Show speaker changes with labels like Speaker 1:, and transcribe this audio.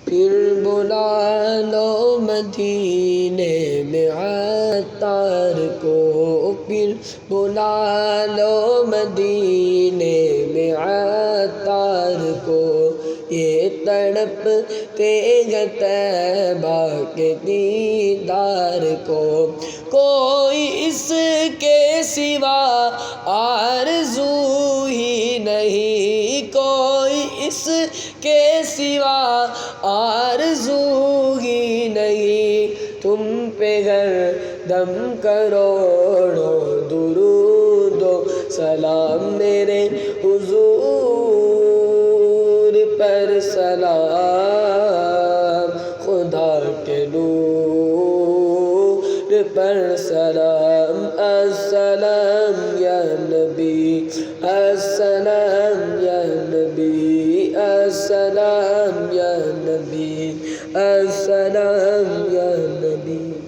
Speaker 1: پھر بلا لو مدینے میں عطار کو، پھر بلا لو مدینے میں عطار کو، یہ تڑپتے ہیں طیبہ کے دیدار کو۔ کوئی اس کے سوا آرزو ہی نہیں، کوئی اس کے سوا آرزو ہی نہیں، تم پہ ہر دم کروڑوں درود و سلام، میرے حضور پر سلام، خدا کے نور پر سلام۔ السلام یا نبی، السلام یا نبی، السلام یا نبی، السلام یا نبی۔